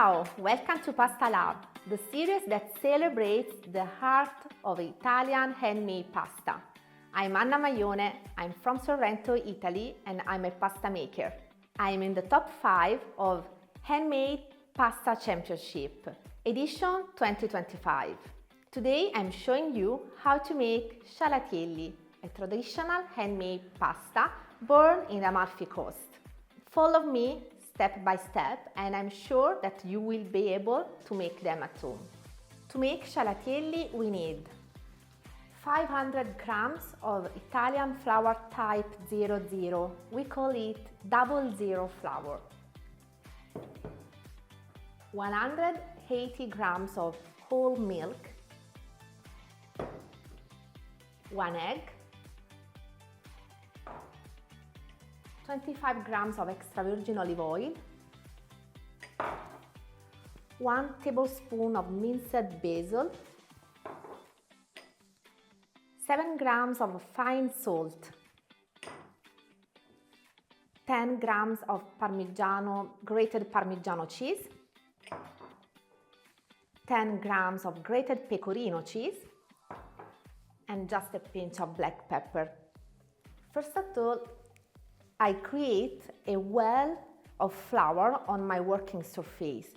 Ciao, welcome to Pasta Lab, the series that celebrates the heart of Italian handmade pasta. I'm Anna Maione, I'm from Sorrento, Italy, and I'm a pasta maker. I'm in the top 5 of Handmade Pasta Championship, edition 2025. Today I'm showing you how to make Scialatielli, a traditional handmade pasta born in Amalfi Coast. Follow me step by step and I'm sure that you will be able to make them at home. To make Scialatielli we need 500 grams of Italian flour type 00, we call it 00 flour. 180 grams of whole milk, 1 egg, 25 grams of extra virgin olive oil, 1 tablespoon of minced basil, 7 grams of fine salt, 10 grams of grated Parmigiano cheese, 10 grams of grated pecorino cheese, and just a pinch of black pepper. First of all, I create a well of flour on my working surface.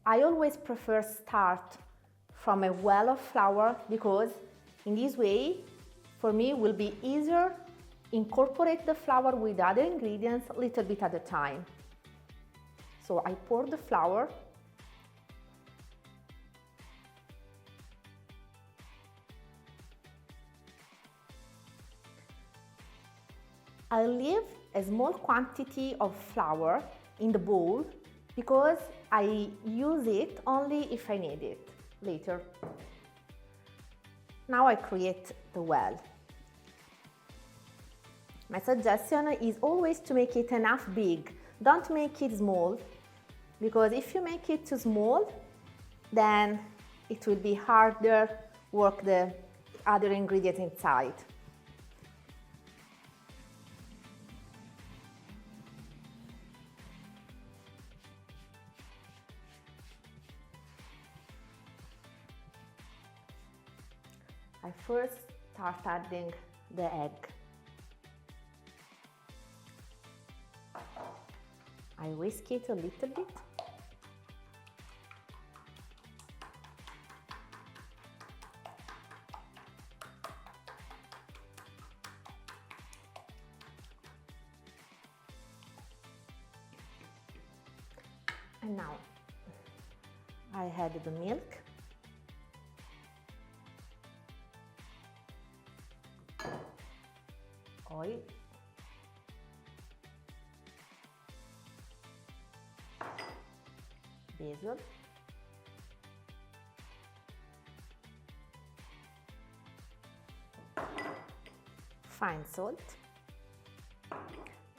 I always prefer start from a well of flour because in this way, for me, it will be easier incorporate the flour with other ingredients a little bit at a time. So I pour the flour. I leave a small quantity of flour in the bowl because I use it only if I need it later. Now I create the well. My suggestion is always to make it enough big. Don't make it small, because if you make it too small, then it will be harder work the other ingredients inside. I first start adding the egg. I whisk it a little bit. And now I add the milk. Oil, basil, fine salt,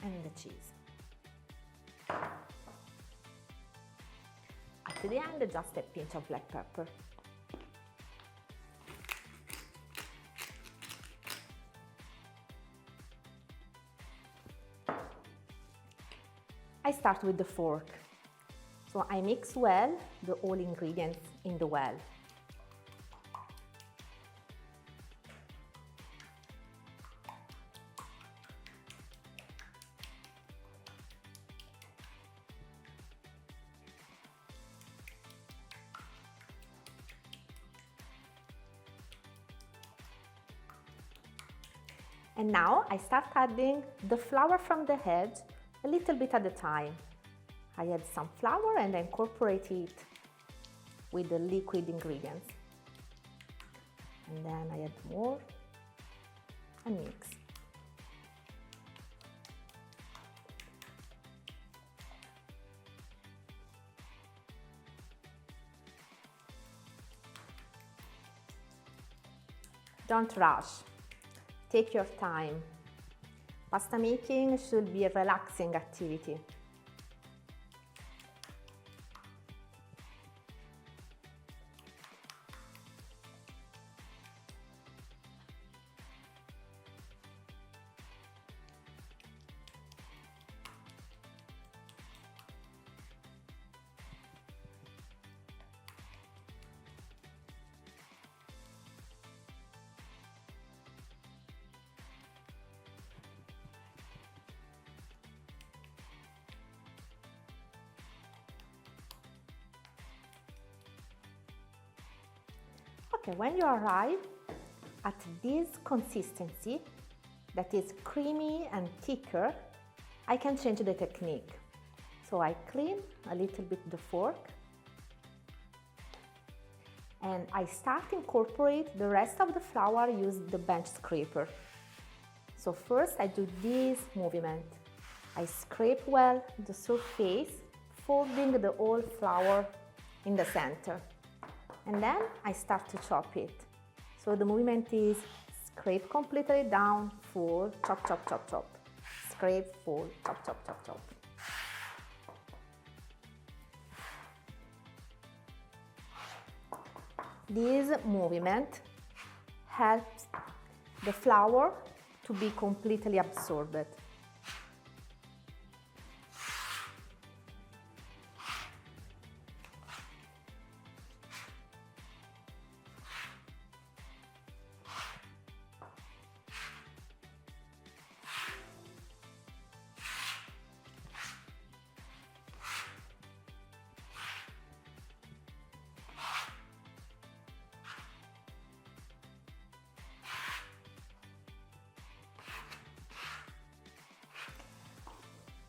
and the cheese. At the end, just a pinch of black pepper. I start with the fork. So I mix well all ingredients in the well. And now I start adding the flour from the edge a little bit at a time. I add some flour and incorporate it with the liquid ingredients. And then I add more and mix. Don't rush. Take your time. Pasta making should be a relaxing activity. Okay, when you arrive at this consistency that is creamy and thicker, I can change the technique. So I clean a little bit the fork and I start incorporate the rest of the flour use the bench scraper. So first I do this movement. I scrape well the surface, folding the whole flour in the center. And then I start to chop it. So the movement is scrape completely down, fold, chop, chop, chop, chop. Scrape, fold, chop, chop, chop, chop. This movement helps the flour to be completely absorbed.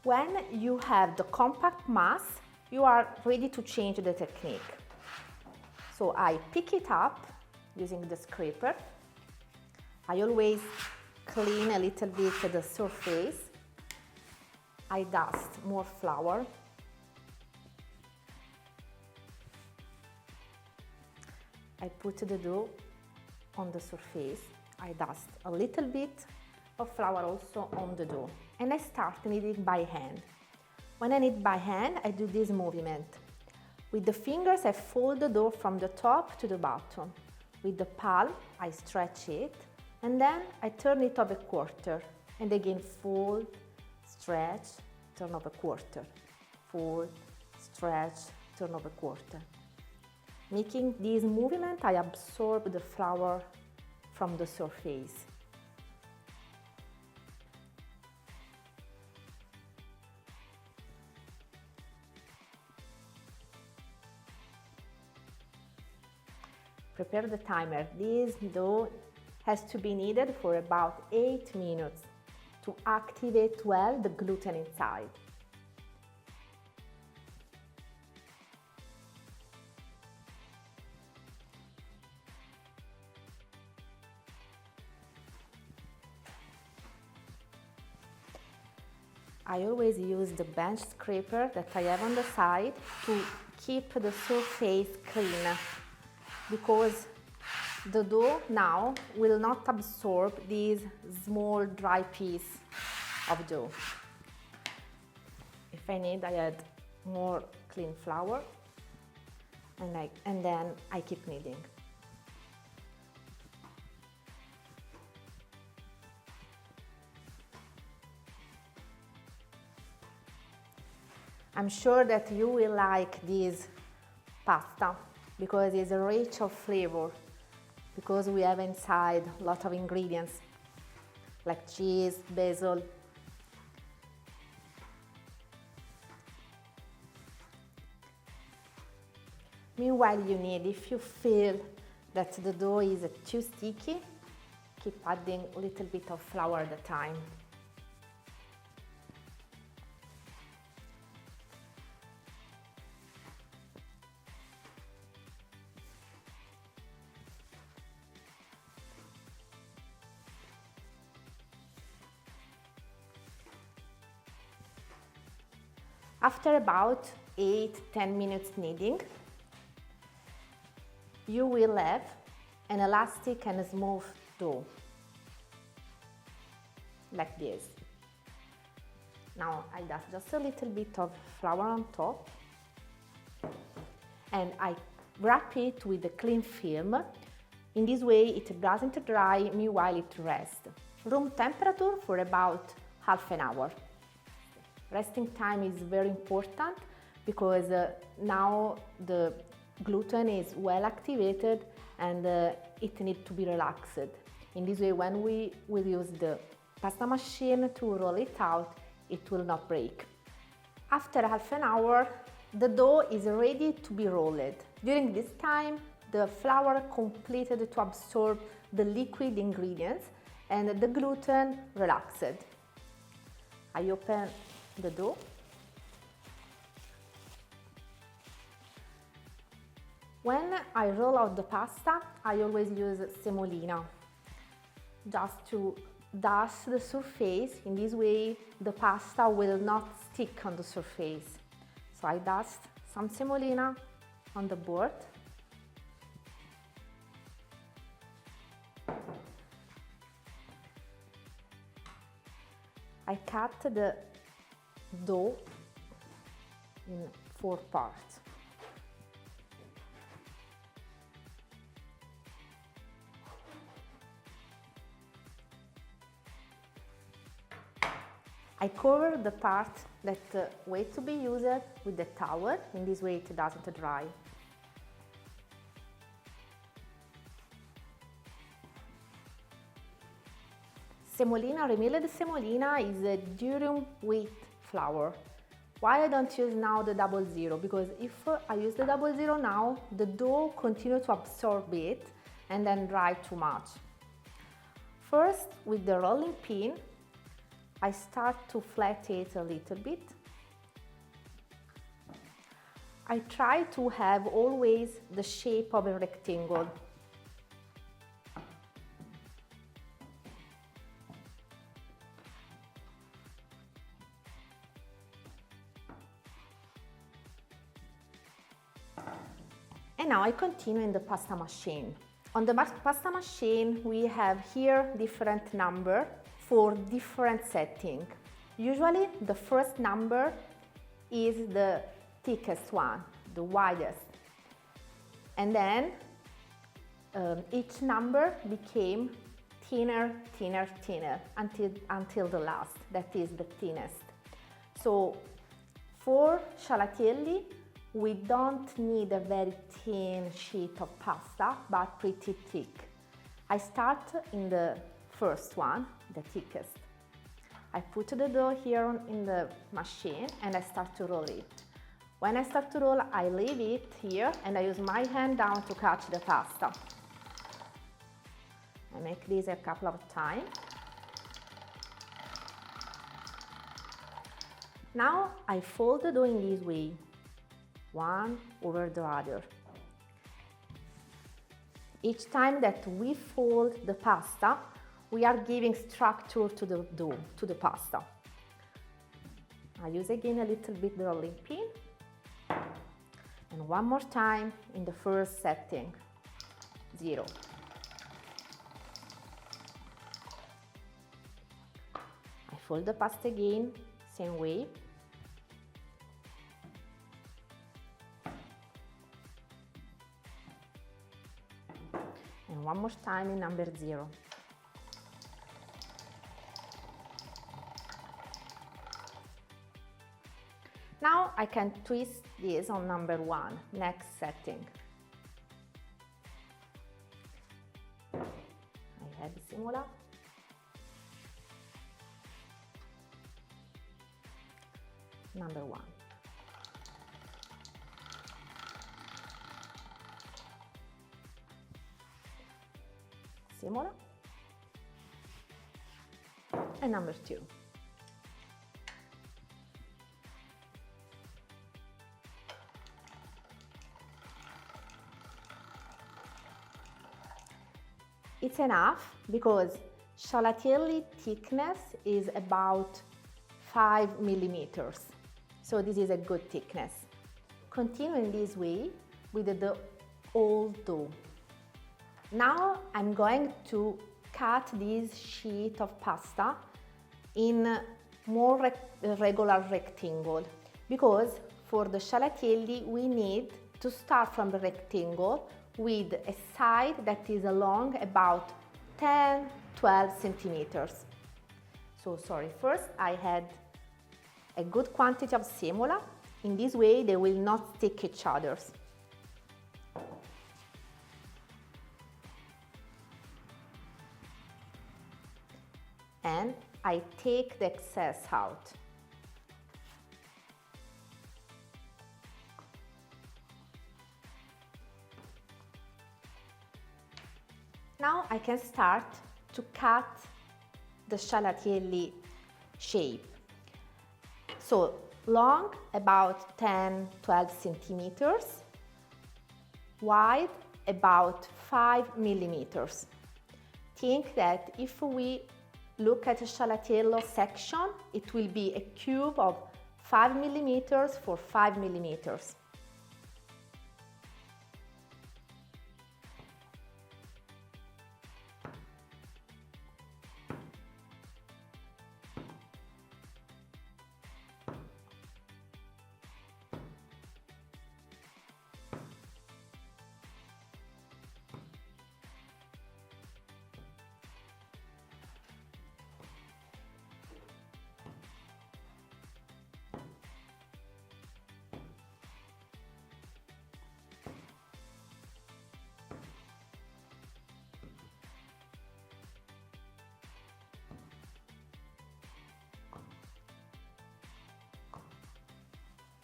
When you have the compact mass, you are ready to change the technique. So I pick it up using the scraper. I always clean a little bit the surface. I dust more flour. I put the dough on the surface. I dust a little bit of flour also on the dough. And I start kneading by hand. When I knead by hand, I do this movement. With the fingers, I fold the dough from the top to the bottom. With the palm, I stretch it, and then I turn it over a quarter. And again, fold, stretch, turn over a quarter. Fold, stretch, turn over a quarter. Making this movement, I absorb the flour from the surface. Prepare the timer. This dough has to be kneaded for about 8 minutes to activate well the gluten inside. I always use the bench scraper that I have on the side to keep the surface clean, because the dough now will not absorb this small dry piece of dough. If I need, I add more clean flour and then I keep kneading. I'm sure that you will like this pasta because it's rich of flavor, because we have inside a lot of ingredients like cheese, basil. Meanwhile, if you feel that the dough is too sticky, keep adding a little bit of flour at a time. After about 8-10 minutes kneading, you will have an elastic and smooth dough, like this. Now I dust just a little bit of flour on top and I wrap it with a clean film. In this way it doesn't dry, meanwhile it rests. Room temperature for about half an hour. Resting time is very important because now the gluten is well activated and it needs to be relaxed. In this way, when we will use the pasta machine to roll it out, it will not break. After half an hour, the dough is ready to be rolled. During this time, the flour completed to absorb the liquid ingredients and the gluten relaxed. I open the dough. When I roll out the pasta, I always use semolina, just to dust the surface. In this way, the pasta will not stick on the surface. So I dust some semolina on the board. I cut the dough in 4 parts. I cover the part that wait to be used with the towel. In this way it doesn't dry. Semolina, remilled semolina is a durum wheat flour. Why I don't use now the 00? Because if I use the 00 now, the dough continues to absorb it and then dry too much. First, with the rolling pin, I start to flatten it a little bit. I try to have always the shape of a rectangle. And now I continue in the pasta machine. On the pasta machine, we have here different number for different setting. Usually the first number is the thickest one, the widest. And then each number became thinner, thinner, thinner until the last, that is the thinnest. So for Scialatielli, we don't need a very thin sheet of pasta, but pretty thick. I start in the first one, the thickest. I put the dough here in the machine and I start to roll it. When I start to roll, I leave it here and I use my hand down to catch the pasta. I make this a couple of times. Now I fold the dough in this way, one over the other. Each time that we fold the pasta, we are giving structure to the dough, to the pasta. I use again a little bit the rolling pin. And one more time in the first setting, 0. I fold the pasta again, same way. And one more time in number 0. Now I can twist this on number 1, next setting. I have simula. Number 1. Simula. And number 2. It's enough because Scialatielli thickness is about 5 millimeters. So this is a good thickness. Continue in this way with the whole dough. Now I'm going to cut this sheet of pasta in more regular rectangle because for the Scialatielli we need to start from the rectangle with a side that is long about 10-12 centimeters. So sorry, first I had a good quantity of semola. In this way they will not stick each other. And I take the excess out. I can start to cut the scialatielli shape. So long, about 10-12 centimeters, wide, about 5 millimeters. Think that if we look at the scialatiello section, it will be a cube of 5 millimeters for 5 millimeters.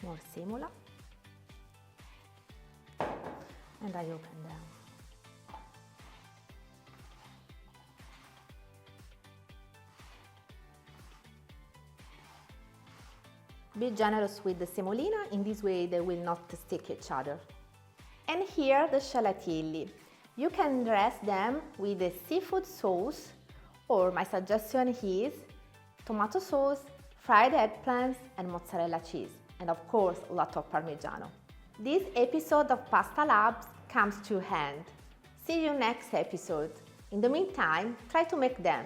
More semola, and I open them. Be generous with the semolina, in this way they will not stick each other. And here the scialatielli. You can dress them with a seafood sauce, or my suggestion is tomato sauce, fried eggplants and mozzarella cheese. And of course, a lot of Parmigiano. This episode of Pasta Labs comes to an end. See you next episode. In the meantime, try to make them.